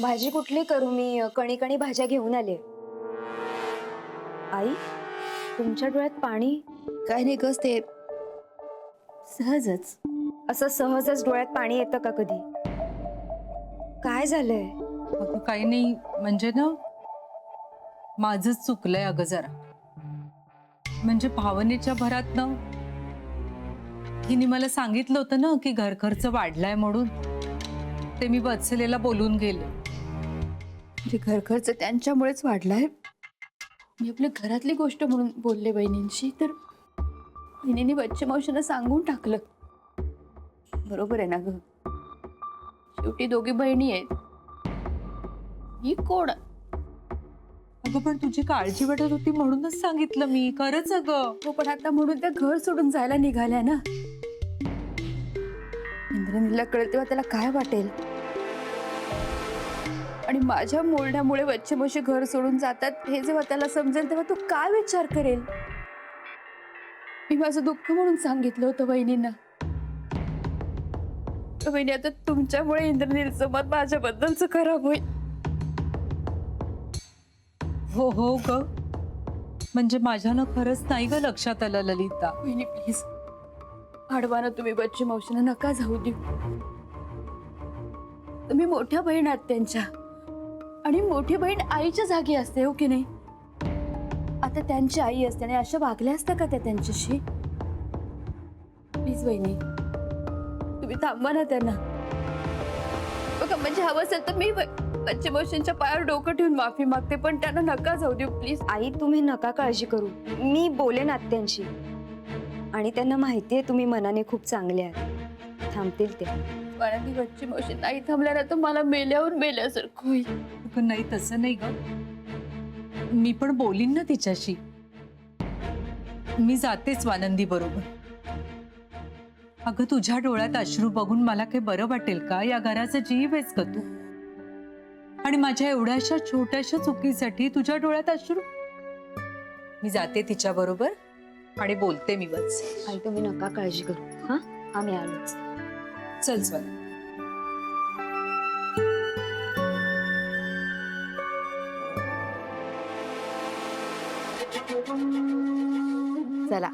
भाजी कुठली करू? मी कणी कणी भाज्या घेऊन आले. आई, तुमच्या डोळ्यात पाणी? काय नाही गस ते सहजच. असं सहजच डोळ्यात पाणी येतं का कधी? काय झालंय? अगं काही नाही, म्हणजे ना माझंच चुकलंय अगं जरा. म्हणजे भावनेच्या भरात ना हिने मला सांगितलं होतं ना की घर खर्च वाढलाय म्हणून, ते मी वत्सलेला बोलून गेले. म्हणजे घर खर्च त्यांच्यामुळेच वाढलाय. मी आपल्या घरातली गोष्ट म्हणून बोलले बहिणींशी, तर बहिणींनी बच्चे मावशींना सांगून टाकलं. बरोबर आहे ना ग, शेवटी दोघी बहिणी आहेत. ही कोण? अगं पण तुझी काळजी वाटत होती म्हणूनच सांगितलं मी. खरंच अगं. हो, पण आता म्हणून त्या घर सोडून जायला निघाल्या ना. इंद्रनीला कळेल तेव्हा त्याला काय वाटेल? आणि माझ्या बोलण्यामुळे बच्चे मावशी घर सोडून जातात हे जेव्हा त्याला समजेल तेव्हा तो काय विचार करेल? मी माझं दुःख म्हणून सांगितलं होतं बहिणींना. बहिणी, आता तुमच्यामुळे इंद्रनीलचं मत माझ्याबद्दलच खराब होईल. हो हो ग, म्हणजे माझ्यानं खरंच नाही ग लक्षात आलं ललिता. बहिणी प्लीज, आडवाना तुम्ही बच्चे मावशींना नका जाऊ देऊ. तुम्ही मोठ्या बहीण आहात त्यांच्या, आणि मोठी बहीण आईच्या जागी असते, हो की नाही? आता त्यांची आई असते आणि अशा वागल्या असता का त्या त्यांच्याशी? प्लीज बहिणी, तुम्ही थांबा ना त्यांना. बघा, म्हणजे हवं असेल तर मी बच्चे मावशींच्या पायावर डोकं ठेवून माफी मागते, पण त्यांना नका जाऊ देऊ प्लीज. आई, तुम्ही नका काळजी करू. मी बोलेन आत्यांशी. आणि त्यांना माहितीये तुम्ही मनाने खूप चांगले आहात. थांबतील ते. मला ती बच्चे मावशी नाही थांबल्या ना तर मला मेल्यावर मेल्यासारखं होईल. अगं नाही, तसं नाही ग. मी पण बोलीन ना तिच्याशी. मी जातेच वानंदी बरोबर. अगं तुझ्या डोळ्यात अश्रू बघून मला काही बरं वाटेल का? या घराचा जीव आहेस का तू? आणि माझ्या एवढ्याशा छोट्याशा चुकीसाठी तुझ्या डोळ्यात अश्रू? मी जाते तिच्या बरोबर आणि बोलते मी बस. आई, तुम्ही नका काळजी करू. हा, आम्ही आलोच. चल चल. चला,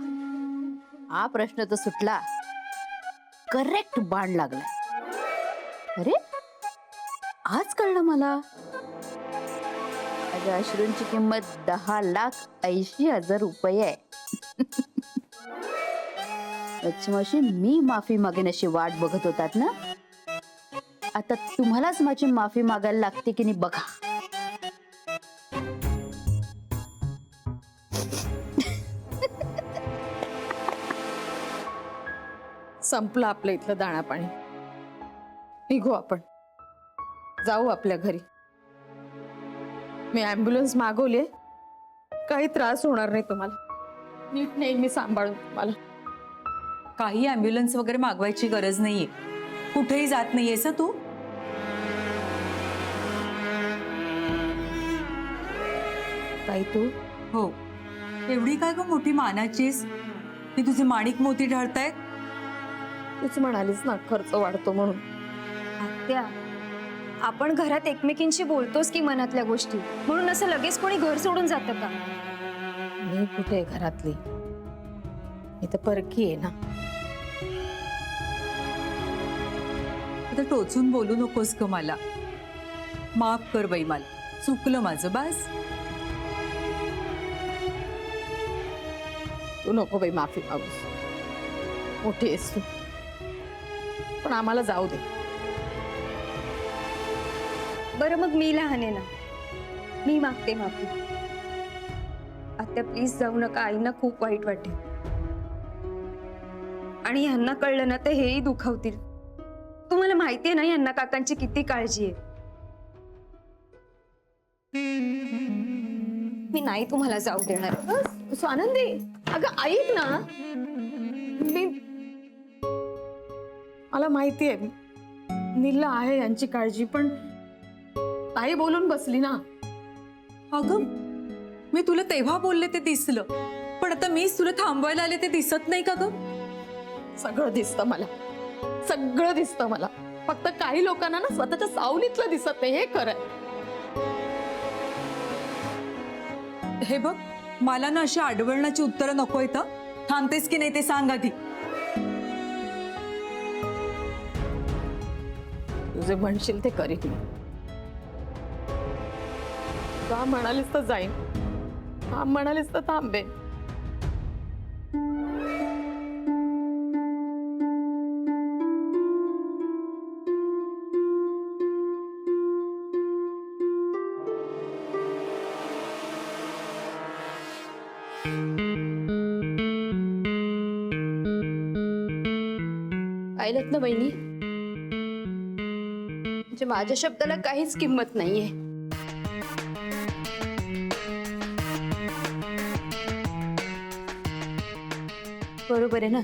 हा प्रश्न तर सुटला. करेक्ट बाण लागला. अरे, आज कळलं मला. माझ्या अश्रूंची किंमत 10,80,000 रुपये आहे. बच्चे मावशी, मी माफी मागेन अशी वाट बघत होतात ना? आता तुम्हालाच माझी माफी मागायला लागते की नाही बघा. संपलं आपलं इथलं दाणा पाणी. निघू आपण, जाऊ आपल्या घरी. मी ॲम्ब्युलन्स मागवलीये, काही त्रास होणार नाही तुम्हाला. नीट नेईन मी सांभाळून तुम्हाला. काही ॲम्ब्युलन्स वगैरे मागवायची गरज नाहीये. कुठेही जात नाहीयेस तू. ताई तू हो, एवढी काय ग मोठी मानाचीस की तुझे माणिक मोती ढळतायत? तूच म्हणालीस ना खर्च वाढतो म्हणून. आत्या, आपण घरात एकमेकींशी बोलतोस की मनातल्या गोष्टी, म्हणून असं लगेच कोणी घर सोडून जातं का? मी कुठे घरातली, मी तर परकी आहे ना. आता टोचून बोलू नकोस ग मला. माफ कर बाई, मला चुकलं माझं. बस. तू नको बाई माफी मागूस, मोठी आहेस तू. पण आम्हाला जाऊ दे. बरं, मग मी लहान आहे ना, मी मागते माफी. आत्या प्लीज जाऊ नका. आईना खूप वाईट वाटेल, आणि ह्यांना कळलं ना तर हेही दुखावतील. तुम्हाला माहितीये ना ह्यांना काकांची किती काळजी आहे. मी नाही तुम्हाला जाऊ देणार. स्वानंदी, अगं ऐक ना. मी, मला माहिती आहे नीलला आहे यांची काळजी, पण ताई बोलून बसली ना. अगं, मी तुला तेव्हा बोलले ते दिसलं, पण आता मीच तुला थांबवायला आले ते दिसत नाही का ग? सगळं दिसतं मला, सगळं दिसतं मला. फक्त काही लोकांना ना स्वतःच्या सावलीतलं दिसत नाही, हे खरंय. हे बघ, मला ना अशी आडवळणाची उत्तरं नको येतं. थांबतेस की नाही ते सांग आधी. तुझे म्हणशील ते करीन मी. का म्हणालीस तर जाईन, थांब म्हणालीस तर थांबेन. पाहिलं ना बहिणी, म्हणजे माझ्या शब्दाला काहीच किंमत नाहीये. बरोबर आहे ना,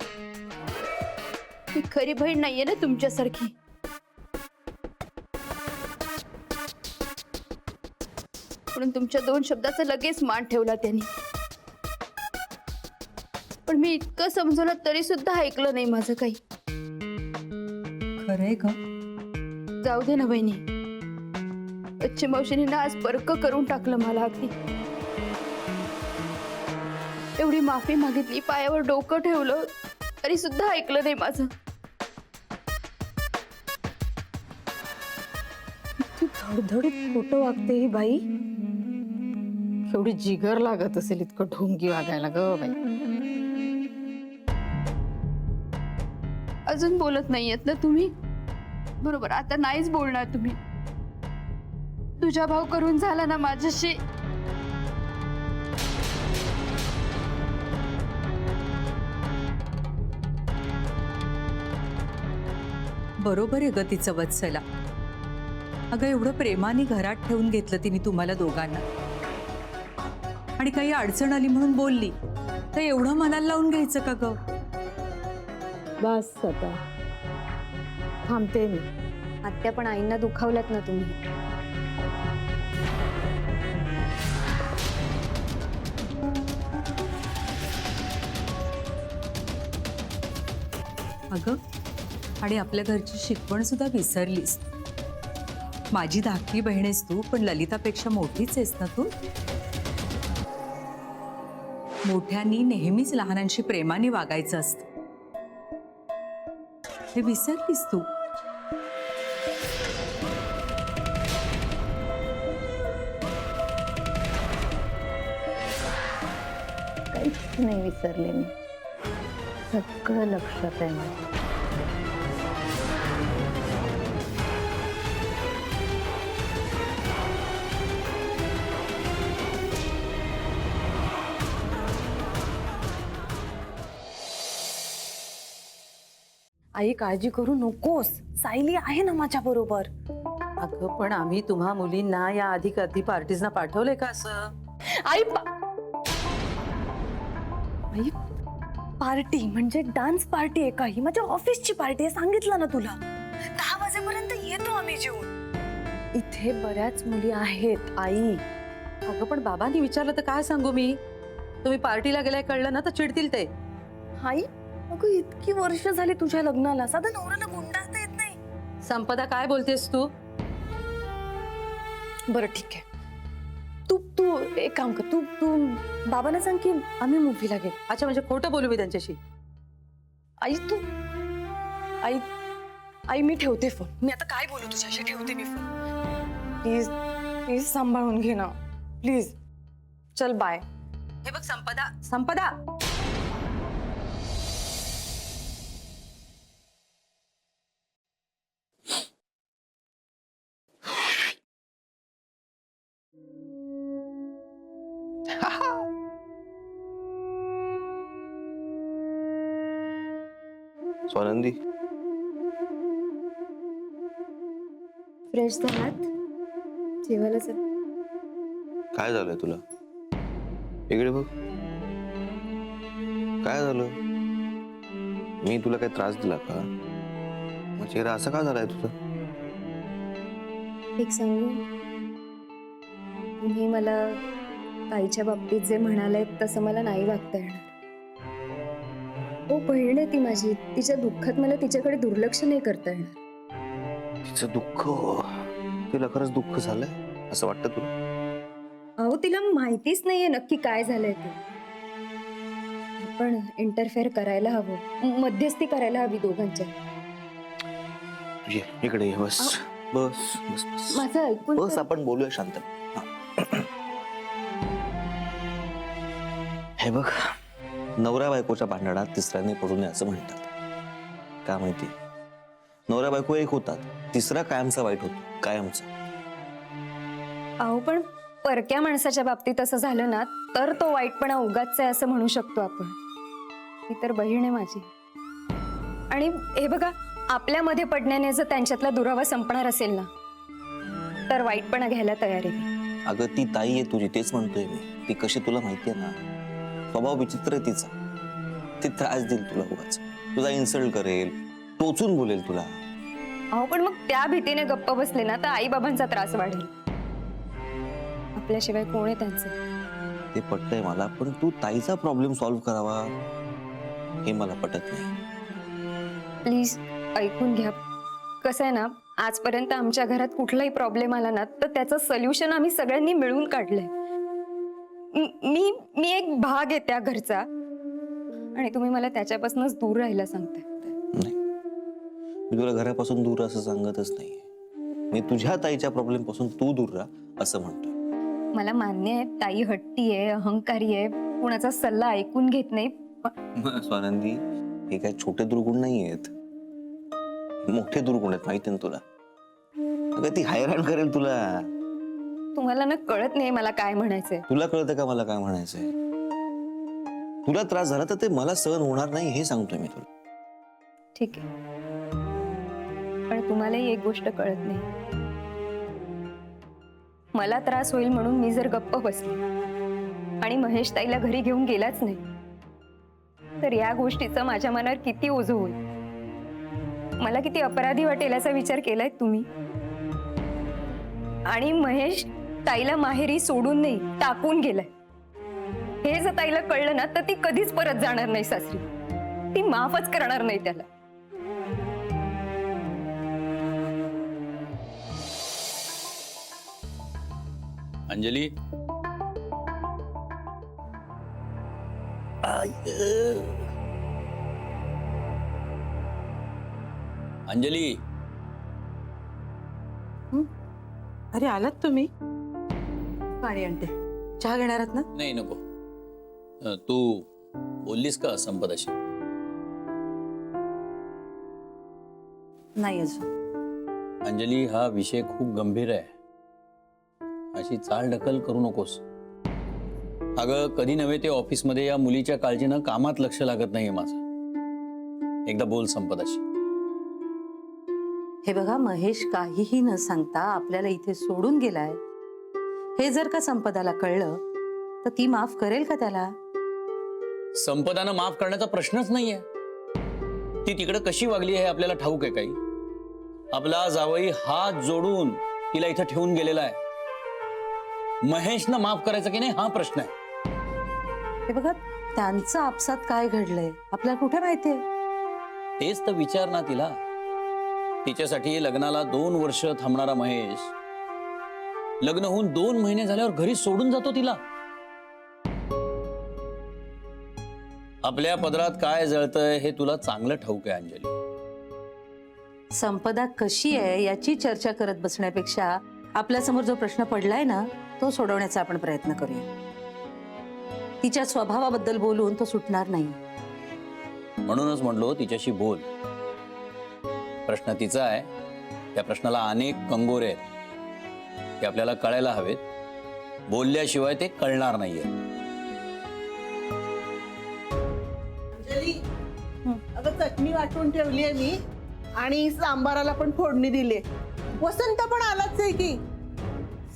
ती खरी बहीण नाहीये ना तुमच्यासारखी. म्हणून तुमच्या 2 शब्दाचा लगेच मान ठेवला त्यांनी. पण मी इतकं समजवलं तरी सुद्धा ऐकलं नाही माझं काही. खरंय का? जाऊ दे ना बहिणी, बच्चे मावशीने ना आज परक करून टाकलं मला. अगदी एवढी माफी मागितली, पायावर डोकं ठेवलं तरी सुद्धा ऐकलं नाही माझं. ती धडधडीत खोटं वागते ही बाई. केवढी जिगर लागत असेल इतकं ढोंगी वागायला ग बाई. अजून बोलत नाहीयेत ना तुम्ही? बरोबर, आता नाहीच बोलणार तुम्ही. तुझा भाव करून झाला ना माझ्याशी. बरोबर आहे ग तिचं वत्सला. अगं एवढं प्रेमाने घरात ठेवून घेतलं तिने तुम्हाला दोघांना, आणि काही अडचण आली म्हणून बोलली तर एवढं मनाला लावून घ्यायचं का ग? बस आता थांबते मी. आत्या पण आईंना दुखावलात ना तुम्ही. अगं, आणि आपल्या घरची शिकवण सुद्धा विसरलीस. माझी धाकटी बहीण आहेस तू, पण ललितापेक्षा मोठीच आहेस ना तू. मोठ्यांनी नेहमीच लहानांशी प्रेमाने वागायचं असतं, हे विसरलीस तू. काहीच नाही विसरले मी, सगळं लक्षात आहे माझ्या. आई काळजी करू नकोस, सायली आहे ना माझ्या बरोबर. अगं पण आम्ही तुम्हा मुलींना या आधी कधी पार्टीजना पाठवलंय का असं? आई आई पार्टी म्हणजे डान्स पार्टी आहे का? ही माझ्या ऑफिसची पार्टी आहे, सांगितलं ना तुला. 10 वाजेपर्यंत येतो आम्ही जेवून. इथे बऱ्याच मुली आहेत आई. अगं पण बाबांनी विचारलं तर काय सांगू मी? तुम्ही पार्टीला गेलाय कळलं ना तर चिडतील ते. आई अगं इतकी वर्ष झाली तुझ्या लग्नाला, साधा नवऱ्याला गुंडाळता येत नाही. संपदा काय बोलतेस तू? बरं ठीक आहे, तू एक काम कर, तू बाबांना सांग की आम्ही मूवीला गेलो. अच्छा, म्हणजे खोटं बोलू मी त्यांच्याशी? आई आई मी ठेवते फोन. मी आता काय बोलू तुझ्याशी, ठेवते मी फोन. प्लीज प्लीज सांभाळून घे ना प्लीज. चल बाय. हे बघ संपदा. स्वानंदी, फ्रेश झालात? जेवायला चल. काय झालंय तुला? इकडे बघ. काय झालं? मी तुला काही त्रास दिला का? मग चेहरा असा का झालाय तुझा? एक सांगू, तुम्ही मला ताईच्या बाबतीत जे म्हणाले तसं मला नाही वागता येणार. हो, बहीण आहे ती माझी. तिच्या दुःखात मला तिच्याकडे दुर्लक्ष नाही करता येणार. तिचं दुःख, तिला खरंच दुःख झालंय असं वाटतं तुला? अहो तिला माहितीच नाहीये नक्की काय झालंय ते. आपण इंटरफेअर करायला हवं, मध्यस्थी करायला हवी दोघांच्या. ये इकडे ये, बस बस बस बस माझं ऐकून बस, तर- आपण बोलूया शांत. हे बघ, नवरा बायकोच्या भांडणात तिसऱ्याने पडू नये असं म्हणतात. का माहिती, नवरा बायको एक होतात, तिसरा कायमचा वाईट होतो, कायमचा. अहो पण परक्या माणसाच्या बाबतीत असं झालं ना तर तो वाईटपणा उगाच आहे असं म्हणू शकतो आपण. ती तर बहीण आहे माझी. आणि हे बघा, आपल्यामध्ये पडण्याने जर त्यांच्यातला दुरावा संपणार असेल ना तर वाईटपणा घ्यायला तयार आहे मी. अगं ती ताई आहे तुझी, तेच म्हणतोय मी. ती कशी तुला माहितीये ना, स्वभाव विचित्र आहे तिचा. ती त्रास देईल तुला उगाच, तुझा इन्सल्ट करेल, टोचून बोलेल तुला. अहो पण मग त्या भीतीने गप्प बसले ना तर आई बाबांचा त्रास वाढेल. आपल्याशिवाय कोण आहे त्यांचं? ते पटतंय मला, पण तू ताईचा प्रॉब्लेम सॉल्व्ह करावा हे मला पटत नाही. प्लीज ऐकून घ्या. कसं आहे ना, आजपर्यंत आमच्या घरात कुठलाही प्रॉब्लेम आला ना तर त्याचं सोल्युशन आम्ही सगळ्यांनी मिळून काढलंय. मी मी एक भाग आहे त्या घरचा आणि तुम्ही मला त्याच्यापासूनच दूर राहायला सांगताय. नाही, मी तुला घरापासून दूर असं सांगतच नाहीये. मी तुझ्या ताईच्या प्रॉब्लेम पासून तू दूर राहा असं म्हणतोय. मला मान्य आहे ताई हट्टी आहे, अहंकारी आहे, कुणाचा सल्ला ऐकून घेत नाही. स्वानंदी, हे काय छोटे दुर्गुण नाही आहेत, मोठे दुर्गुण आहेत, माहिती ना तुला. अगं ती हैराण करेल तुला. तुम्हाला ना कळत नाही मला काय म्हणायचंय. तुला कळतं का मला काय म्हणायचंय? तुला त्रास झाला तर ते मला सहन होणार नाही हे सांगतोय मी तुला. ठीक आहे, पण तुम्हालाही एक गोष्ट कळत नाही. मला त्रास होईल म्हणून मी जर गप्प बसले आणि महेश ताईला घरी घेऊन गेलाच नाही तर या गोष्टीचं माझ्या मनावर किती ओझं होईल, मला किती अपराधी वाटेल याचा विचार केलाय तुम्ही. आणि महेश ताईला माहेरी सोडून नाही टाकून गेलाय. हे जर ताईला कळलं ना तर ती कधीच परत जाणार नाही सासरी. ती माफच करणार नाही त्याला. अंजली, अंजली, अरे आलात तुम्ही? पाणी आणते. चहा घेणार आहात ना? नाही नको. तू बोललीस का संपदाशी? नाही अजून. अंजली, हा विषय खूप गंभीर आहे. अशी चाल ढकल करू नकोस. अगं, कधी नव्हे ते ऑफिसमध्ये या मुलीच्या काळजीनं कामात लक्ष लागत नाहीये माझं. एकदा बोल संपदाशी. हे बघा, महेश काहीही न सांगता आपल्याला इथे सोडून गेलाय. हे जर का संपदाला कळलं तर ती माफ करेल का त्याला? संपदानं माफ करण्याचा प्रश्नच नाहीये. ती तिकडे कशी वागली हे आपल्याला ठाऊक आहे काही? आपला जावई हात जोडून तिला इथं ठेवून गेलेला आहे. महेशनं माफ करायचं की नाही हा प्रश्न आहे. हे बघा, त्यांचं आपसात काय घडलंय आपल्याला कुठे माहितीये? तेच तर विचार ना तिला. तिच्यासाठी लग्नाला 2 वर्ष थांबणारा महेश लग्न होऊन 2 महिने झाल्यावर घरी सोडून जातो तिला. आपल्या पदरात काय जळतंय हे तुला चांगलं ठाऊक आहे अंजली. संपदा कशी आहे याची चर्चा करत बसण्यापेक्षा आपल्या समोर जो प्रश्न पडलाय ना तो सोडवण्याचा आपण प्रयत्न करूया. तिच्या स्वभावाबद्दल बोलून तो सुटणार नाही. म्हणूनच म्हणलो तिच्याशी बोल. प्रश्न तिचा आहे, त्या प्रश्नाला अनेक कंगोरे आहेत. ते आपल्याला कळायला हवेत. बोलल्याशिवाय ते कळणार नाहीये. अगं, चटणी वाटून ठेवली आहे मी आणि सांबाराला पण फोडणी दिली. वसंत पण आलाच आहे की.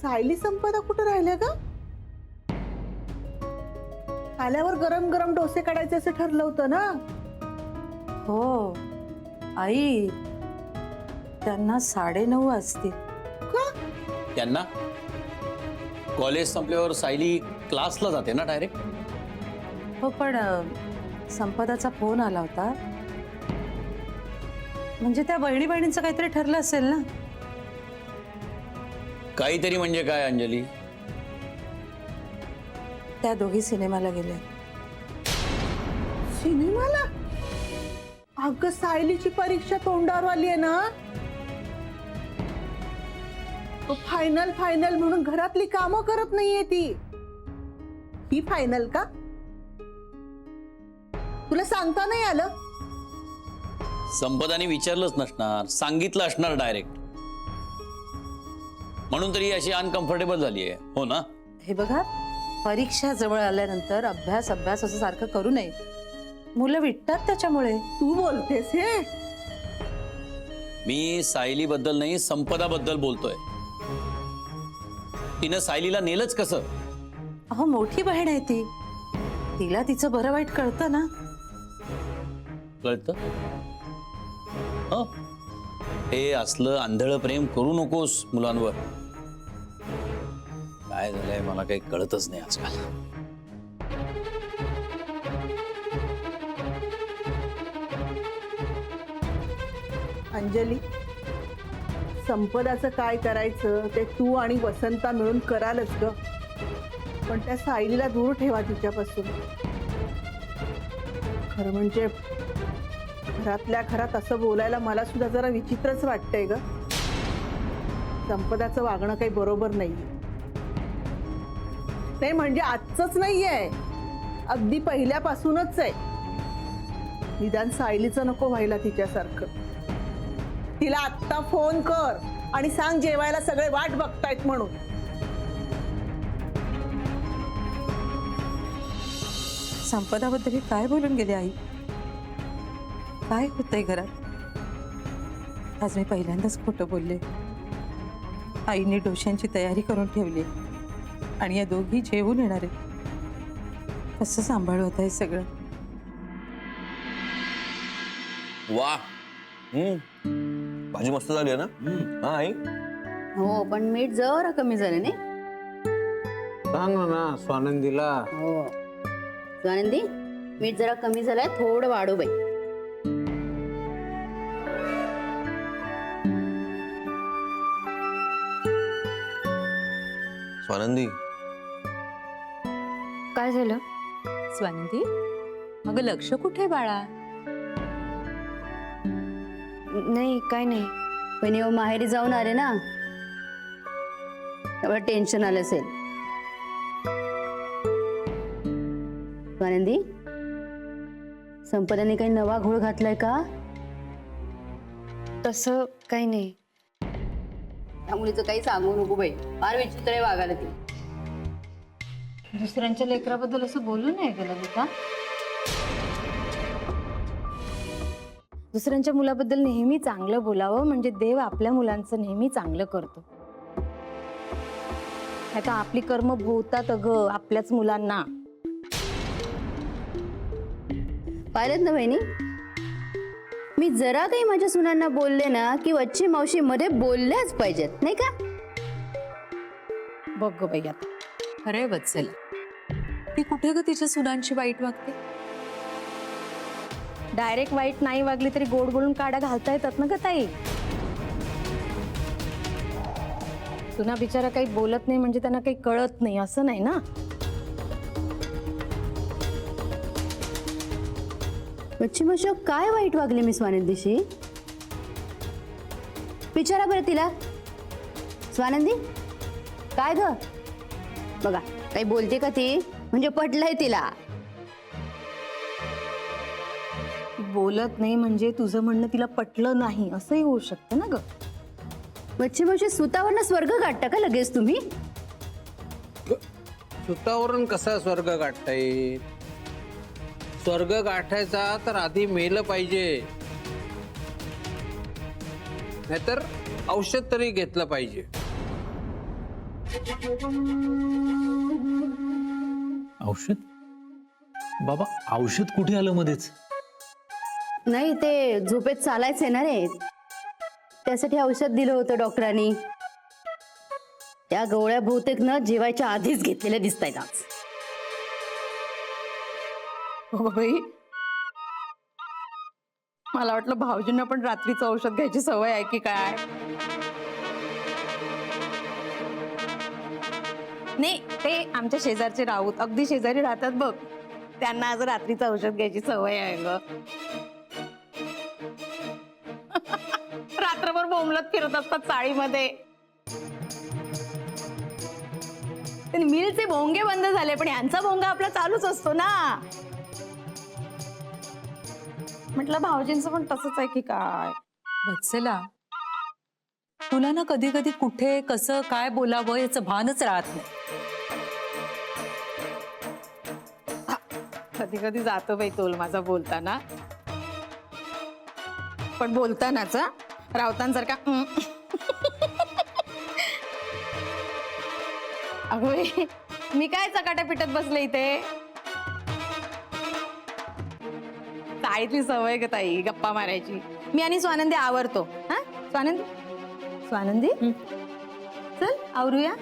सायली संपदा कुठे राहिल्या का? आल्यावर गरम गरम डोसे काढायचे असं ठरलं होतं ना. हो आई, त्यांना 9:30 वाजतील. त्यांना कॉलेज संपल्यावर सायली क्लासला जाते ना डायरेक्ट. हो, पण संपदाचा फोन आला होता. म्हणजे त्या बहिणीचं काहीतरी ठरलं असेल ना. काहीतरी म्हणजे काय अंजली? त्या दोघी सिनेमाला गेल्या. सिनेमाला? अगं सायलीची परीक्षा तोंडावर आली आहे ना, तो फायनल फायनल म्हणून घरातली कामं करत नाहीये ती. ही फायनल का? तुला सांगता नाही आलं? संपदाने विचारलंच नसणार, सांगितलं असणार डायरेक्ट, म्हणून तरी अशी अनकम्फर्टेबल झाली आहे. हो ना? हे बघा, परीक्षा जवळ आल्यानंतर अभ्यास अभ्यास असं सारखं करू नये. मुलं विटतात त्याच्यामुळे. तू बोलतेस हे? मी सायली बद्दल नाही, संपदा बद्दल बोलतोय. तिनं सायलीला नेलंच कसं? अहो, मोठी बहीण आहे ती, तिला तिचं बरं वाईट कळतं ना. कळतं? हो, हे असलं आंधळ प्रेम करू नकोस मुलांवर. काय झालंय मला काही कळतच नाही आजकाल. अंजली, संपदाचं काय करायचं ते तू आणि वसंता मिळून करालच ग, पण त्या सायलीला दूर ठेवा तिच्यापासून. खरं म्हणजे घरातल्या घरात असं बोलायला मला सुद्धा जरा विचित्रच वाटतंय ग. संपदाचं वागणं काही बरोबर नाहीये. ते म्हणजे आजच नाहीये, अगदी पहिल्यापासूनच आहे. निदान सायलीचं नको व्हायला तिच्यासारखं. तिला आत्ता फोन कर आणि सांग जेवायला सगळे वाट बघतायत म्हणून. संपदाबद्दल काय बोलून गेले आई? काय होतंय घरात? आज मी पहिल्यांदाच खोटं बोलले. आईने डोश्यांची तयारी करून ठेवली आणि या दोघी जेवून येणार आहेत. कसं सांभाळू आता हे सगळं? वा, भाजी मस्त झाली आहे ना? हा आई, हो, पण मीठ जरा कमी झालं नाही. सांग ना स्वानंदीला. हो स्वानंदी, मीठ जरा कमी झालंय, थोडं वाढू बाई. स्वानंदी, काय झालं? स्वानंदी, अगं लक्ष कुठे बाळा? नाही, काय नाही. पण येऊ माहेरी जाऊन आले ना, त्यामुळे टेन्शन आलं असेल. स्वानंदी, संपदाने काही नवा घोळ घातलाय का? तसं काही नाही. त्या मुलीचं काही सांगू नको बाई, फार विचित्र आहे वागायला ती. दुसऱ्यांच्या लेकराबद्दल असं बोलू नये ग ललिता. दुसऱ्यांच्या मुलाबद्दल नेहमी चांगलं बोलावं, म्हणजे देव आपल्या मुलांचं नेहमी चांगलं करतो. आता आपली कर्म भोवतात अगं आपल्याच मुलांना. पाहिलेत ना बहिणी, मी जरा काही माझ्या सुनांना बोलले ना की वच्ची मावशी मध्ये बोलल्याच पाहिजेत, नाही का? बघ ग बाई, आता खरंय वत्सला, ती कुठे ग तिच्या सुनांची वाईट वागते? डायरेक्ट वाईट नाही वागली तरी गोड बोलून काड्या घालता येतात ना ग ताई. सुना बिचारा काही बोलत नाही म्हणजे त्यांना काही कळत नाही असं नाही ना. वच्ची मावशी काय वाईट वागले मी स्वानंदीशी? विचारा बरं तिला. स्वानंदी, काय ग? बघा, काही बोलते का ती? म्हणजे पटलंय तिला. बोलत नाही म्हणजे तुझं म्हणणं तिला पटलं नाही असंही होऊ शकतं ना ग. वच्ची मावशी, सुतावरनं स्वर्ग गाठता का लगेच तुम्ही? सुतावरून कसा स्वर्ग गाठता येईल? स्वर्ग गाठायचा तर आधी मेलं पाहिजे, नाहीतर औषध तरी घेतलं पाहिजे. औषध? बाबा, औषध कुठे आलं मध्येच? नाही, ते झोपेत चालायचं आहे ना रे, त्यासाठी औषध दिलं होतं डॉक्टरांनी. त्या गोळ्या बहुतेक न जेवायच्या आधीच घेतलेल्या दिसत आहेत आज. हो बाई, मला वाटलं भाऊजींना पण रात्रीचं औषध घ्यायची सवय आहे की काय. नाही ते आमच्या शेजारचे राऊत अगदी शेजारी राहतात बघ, त्यांना आज रात्रीचं औषध घ्यायची सवय आहे ग. रात्रभर बोंबलत फिरत असतात चाळीमध्ये. ते मिलचे भोंगे बंद झाले पण यांचा भोंगा आपला चालूच असतो ना. म्हटलं भाऊजींचं पण तसंच आहे की काय. वत्सला, तुला ना कधी कधी कुठे कसं काय बोलावं याचं भानच राहत नाही. कधी कधी जातो बाई तोल माझा बोलताना, पण बोलतानाच राऊतांसारखा अगं बाई, मी काय चकाट्या पिटत बसले इथे. चाळीतली सवय ग ताई गप्पा मारायची. मी आणि स्वानंदी आवरतो. हा स्वानंदी, स्वानंदी चल आवरूया.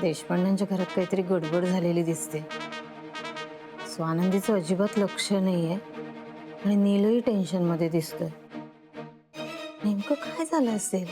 देशपांड्यांच्या घरात काहीतरी गडबड झालेली दिसते. स्वानंदीचं अजिबात लक्ष नाहीये आणि नीलही टेन्शन मध्ये दिसतोय. नेमकं काय झालं असेल?